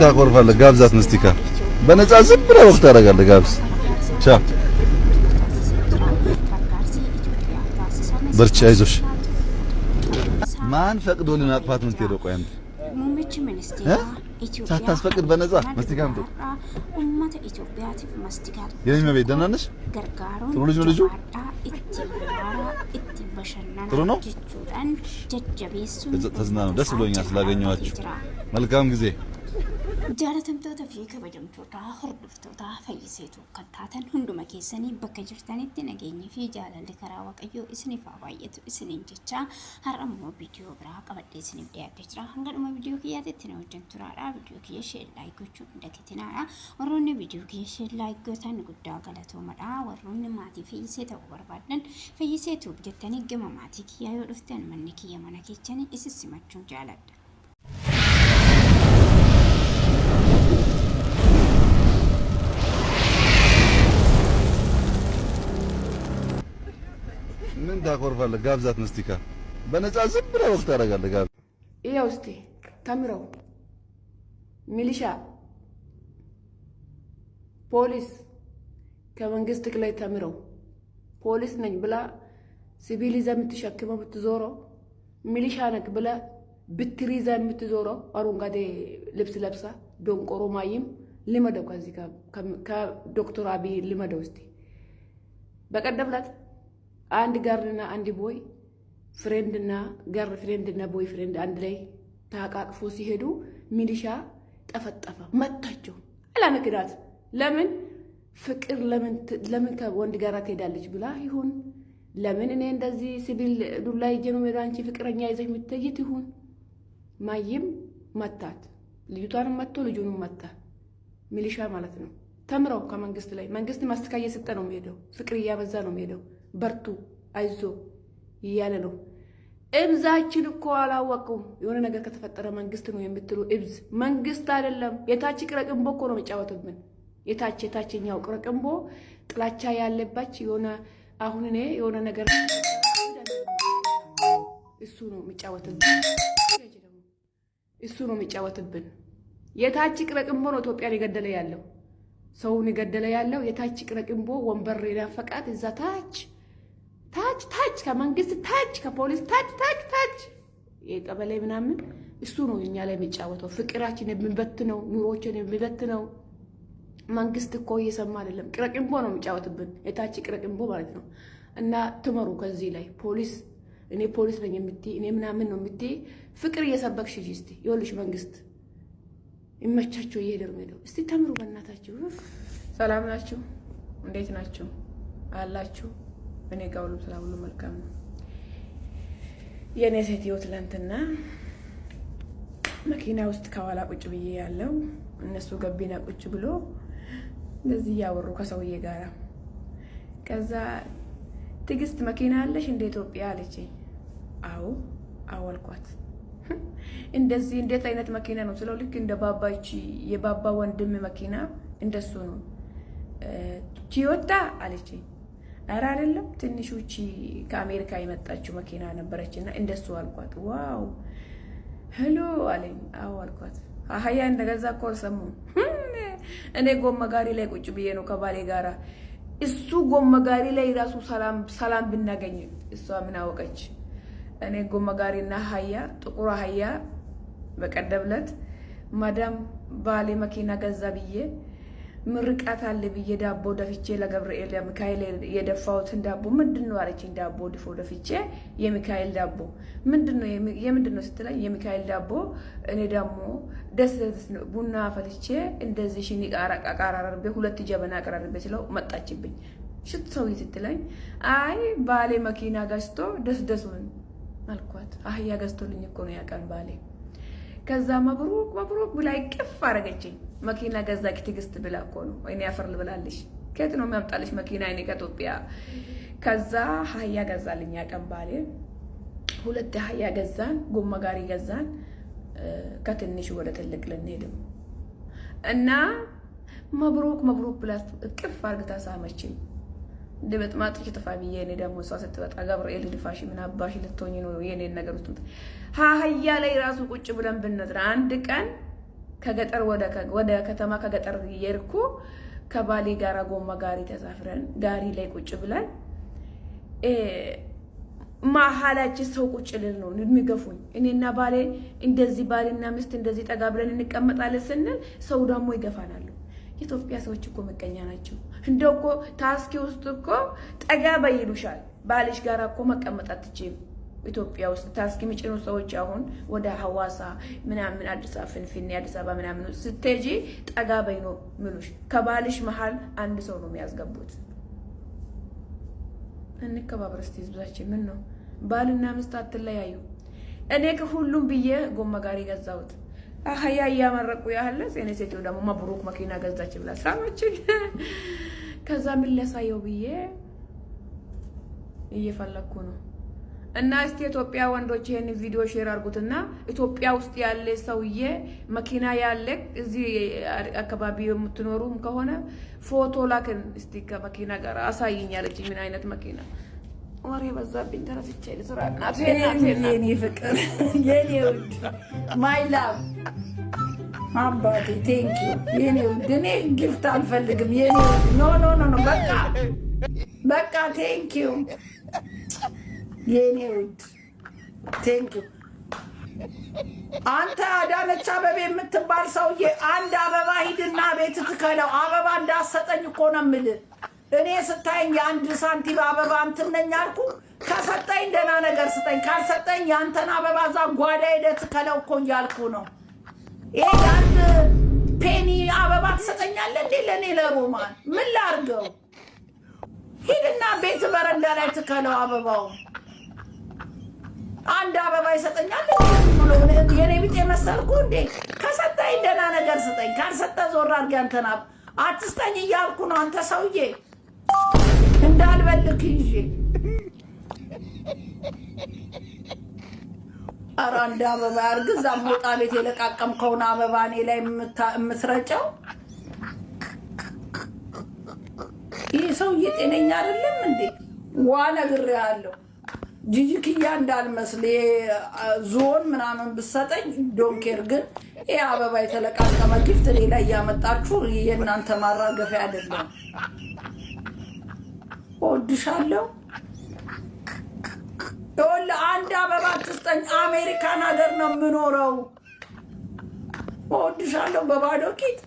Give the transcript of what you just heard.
ታኮርፋለህ? ጋብዛት መስቲካ በነፃ ዝም ብለህ ወቅት ታደርጋለህ። ጋብዝ ቻ በርቺ፣ አይዞሽ። ማን ፈቅዶልን አጥፋት ምን ትሄደው? ቆይ አንተ ሙምች ሚኒስቴር ኢትዮጵያ ሳታስፈቅድ በነፃ መስቲካ ምጥ ኡማተ ኢትዮጵያቲፍ መስቲካ የኔ ቤት ደህና ነሽ? ገርጋሩን ጥሩ ልጅ ነው ልጁ። ጥሩ ነው። ተዝናኑ። ደስ ብሎኛል ስላገኘኋችሁ። መልካም ጊዜ። jaalatamtoota fi kabajamtoota hordoftoota fayyiseetu kan taatan hunduma keessanii bakka jirtanitti nageenyi fi jaalalli karaa waaqayyoo isiniif haa baay'atu isiniin jecha har'a immoo viidiyoo biraa qabadhee isiniif dhiyaatee jira. Hanga dhuma viidiyoo kiyyaatti na wajjin turaadha. Viidiyoo kiyya share like gochuun hin dagatinaa. Warroonni viidiyoo kiyya share like gootan guddaa galatoomaa. Warroonni maatii fayyisee ta'uu barbaadan fayyiseetuuf jettanii gama maatii kiyyaa yoo dhuftan manni kiyya mana keessanii isin simachuun jaaladha. ምን ታኮርፋለህ? ጋብዛት መስቲካ በነፃ ዝም ብለህ ወቅት ታደርጋለህ። ጋብዝ ይኸው እስቲ ተምረው ሚሊሻ ፖሊስ ከመንግስት ላይ ተምረው ፖሊስ ነኝ ብላ ሲቪል ይዛ የምትሸክመው ብትዞረው ሚሊሻ ነክ ብላ ብትር ይዛ የምትዞረው አረንጓዴ ልብስ ለብሳ ዶንቆሮ ማይም ልመደው ከዚህ ከዶክተር አብይ ልመደው እስቲ በቀደም ዕለት አንድ ጋርና አንድ ቦይ ፍሬንድና ጋር ፍሬንድና ቦይ ፍሬንድ አንድ ላይ ታቃቅፎ ሲሄዱ ሚሊሻ ጠፈጠፈ መታቸው። አላምክራት ለምን ፍቅር ለምን ከወንድ ጋር ትሄዳለች ብላ ይሁን ለምን እኔ እንደዚህ ሲቪል ዱላ ይጀኑ መዳንቺ ፍቅረኛ ይዘሽ ምትይት ይሁን ማይም መታት ልጅቷን መጥቶ ልጁን መታ ሚሊሻ ማለት ነው። ተምረው ከመንግስት ላይ መንግስት ማስተካከያ እየሰጠ ነው የሚሄደው። ፍቅር እያበዛ ነው የሚሄደው። በርቱ አይዞ ይያለ ነው። እብዛችን እኮ አላወቁም። የሆነ ነገር ከተፈጠረ መንግስት ነው የምትሉ እብዝ መንግስት አይደለም። የታች ቅረቅንቦ እኮ ነው የሚጫወቱብን። የታችኛው ቅረቅንቦ ጥላቻ ያለባች የሆነ አሁን እኔ የሆነ ነገር እሱ ነው የሚጫወትብን። የታች ቅረቅንቦ ነው ኢትዮጵያን የገደለ ያለው ሰውን የገደለ ያለው የታች ቅረቅንቦ ወንበር የናፈቃት እዛ ታች ከመንግስት ታች ከፖሊስ ታች የቀበሌ ምናምን እሱ ነው እኛ ላይ የሚጫወተው። ፍቅራችን የሚበትነው ኑሮችን የሚበትነው መንግስት እኮ እየሰማ አይደለም። ቅረቅንቦ ነው የሚጫወትብን የታች ቅረቅንቦ ማለት ነው። እና ትመሩ ከዚህ ላይ ፖሊስ እኔ ፖሊስ ነኝ የምትይ እኔ ምናምን ነው የምትይ ፍቅር እየሰበክሽ እስቲ ይኸውልሽ መንግስት ይመቻቸው እየሄደሩ ነው። እስቲ ተምሩ በእናታችሁ። ሰላም ናችሁ? እንዴት ናችሁ አላችሁ? እኔ ጋር ሁሉ ሰላም ሁሉ መልካም ነው። የኔ ሴትዮ ትላንትና መኪና ውስጥ ከኋላ ቁጭ ብዬ ያለው እነሱ ገቢና ቁጭ ብሎ እንደዚህ ያወሩ ከሰውዬ ጋራ ከዛ ትግስት መኪና አለሽ እንደ ኢትዮጵያ አለች። አዎ አልኳት። እንደዚህ እንዴት አይነት መኪና ነው ስለው ልክ እንደ ባባቺ የባባ ወንድም መኪና እንደሱ ነው ቺዮታ አለች። ኧረ አይደለም ትንሹቺ ከአሜሪካ የመጣችው መኪና ነበረችና እንደሱ አልኳት። ዋው ሄሎ አለኝ። አዎ አልኳት። አህያ እንደገዛ እኮ አልሰማሁም። እኔ ጎማ ጋሪ ላይ ቁጭ ብዬ ነው ከባሌ ጋራ እሱ ጎማ ጋሪ ላይ ራሱ ሰላም ብናገኝ እሷ ምን አወቀች? እኔ ጎማ ጋሪና አህያ ጥቁር አህያ በቀደብለት ማዳም ባሌ መኪና ገዛ ብዬ ምርቃት አለ ብዬ ዳቦ ደፍቼ ለገብርኤል ለሚካኤል የደፋሁትን ዳቦ ምንድነው አለችኝ። ዳቦ ድፎ ደፍቼ የሚካኤል ዳቦ ምንድነው ስትለኝ የሚካኤል ዳቦ እኔ ደግሞ ደስ ቡና አፈልቼ እንደዚህ ሽኒ አቀራረቤ ሁለት ጀበና አቀራረቤ ስለው መጣችብኝ። ሽትሰው ስትለኝ አይ ባሌ መኪና ገዝቶ ደስደሱን አልኳት። አህያ ገዝቶልኝ እኮ ነው ያቀን ባሌ። ከዛ መብሩክ ብላ ይቅፍ አረገችኝ። መኪና ገዛች ትግስት ብላ እኮ ነው ወይኔ አፈር ልብላለሽ። ከየት ነው የሚያምጣልሽ መኪና እኔ ከኢትዮጵያ። ከዛ አህያ ገዛልኝ ያቀን ባሌ። ሁለት አህያ ገዛን፣ ጎማ ጋሪ ገዛን። ከትንሽ ወደ ትልቅ ልንሄድ እና መብሩክ ብላ እቅፍ አርግታ ሳመችኝ። ለበጥማጥሽ ተፋቢዬ እኔ ደግሞ እሷ ስትወጣ ገብርኤል ድፋሽ ምን አባሽ ልትሆኚ ነው የኔን ነገር ውስጥ አህያ ላይ ራሱ ቁጭ ብለን ብንነጥራ አንድ ቀን ከገጠር ወደ ከተማ ከገጠር የርኩ ከባሌ ጋራ ጎማ ጋሪ ተሳፍረን ጋሪ ላይ ቁጭ ብለን ማሐላችን ሰው ቁጭ ልል ነው የሚገፉኝ። እኔና ባሌ እንደዚህ ባልና ሚስት እንደዚህ ጠጋ ብለን እንቀመጣለን ስንል ሰው ደግሞ ይገፋናል። የኢትዮጵያ ሰዎች እኮ መቀኛ ናቸው። እንደው እኮ ታስኪ ውስጥ እኮ ጠጋ በይሉሻል። ባልሽ ጋራ እኮ መቀመጥ አትችይም። ኢትዮጵያ ውስጥ ታስኪ የሚጭኑ ሰዎች አሁን ወደ ሐዋሳ ምናምን አዲስ አበባ ፍንፍኔ አዲስ አበባ ምናምን ስትሄጂ ጠጋ በይ ነው ምሉሽ። ከባልሽ መሃል አንድ ሰው ነው የሚያስገቡት። እንከባበር እስቲ ህዝባችን። ምን ነው ባልና ሚስት አትለያዩ። እኔ ከሁሉም ብዬ ጎማ ጋሪ ገዛሁት። አህያ ያመረቁ ያህል እኔ ሴትዮ ደግሞ መብሩክ መኪና ገዛች ብላ ሳመችኝ። ከዛ ምን ለሳየው ብዬ እየፈለኩ ነው። እና እስቲ ኢትዮጵያ ወንዶች ይሄን ቪዲዮ ሼር አድርጉትና ኢትዮጵያ ውስጥ ያለ ሰውዬ መኪና ያለ እዚህ አካባቢ የምትኖሩም ከሆነ ፎቶ ላክን እስቲ ከመኪና ጋር አሳይኝ አለችኝ። ምን አይነት መኪና ወሬ በዛብኝ። ተረፍቼ ልስራናት የኔ ፍቅር የኔ ውድ ማይ ላቭ አባቴ ቴንክ ዩ የኔ ውድ። እኔ ጊፍት አልፈልግም የኔ ውድ። ኖ ኖ ኖ ኖ በቃ ቴንክ ዩ የኔ ውድ ቴንክ ዩ። አንተ አዳነች አበቤ የምትባል ሰውዬ አንድ አበባ ሂድና ቤት ትከለው። አበባ እንዳሰጠኝ እኮ ነው የምልህ። እኔ ስታይኝ የአንድ ሳንቲም አበባ እንትን ነኝ አልኩ። ከሰጠኝ ደህና ነገር ስጠኝ፣ ካልሰጠኝ ያንተን አበባ እዛ ጓዳ ሄደህ ትከለው እኮ እያልኩ ነው። ይሄ የአንድ ፔኒ አበባ ትሰጠኛለህ እንዴ ለእኔ ለሮማን? ምን ላድርገው? ሂድና ቤት በረንዳ ላይ ትከለው አበባው። አንድ አበባ ይሰጠኛል ብሎ የኔ ቢጤ መሰልኩ እንዴ? ከሰጠኝ ደህና ነገር ስጠኝ፣ ካልሰጠ ዞር አድርገህ አንተና አትስጠኝ እያልኩ ነው። አንተ ሰውዬ እንዳልበልክ ይዤ ኧረ አንድ አበባ ያርግዝ። እዛ ሞጣ ቤት የለቃቀምከውን አበባ እኔ ላይ የምትረጨው ይህ ሰውዬ ጤነኛ አይደለም እንዴ? ዋ ነግሬሃለሁ። ጂጂክያ እንዳልመስል ዞን ምናምን ብሰጠኝ ዶንኬር። ግን ይህ አበባ የተለቃቀመ ጊፍት እኔ ላይ እያመጣችሁ የእናንተ ማራገፊያ አይደለም። እወድሻለሁ። ይኸውልህ አንድ አበባ ትስጠኝ። አሜሪካን ሀገር ነው የምኖረው። እወድሻለሁ በባዶ ቂጥ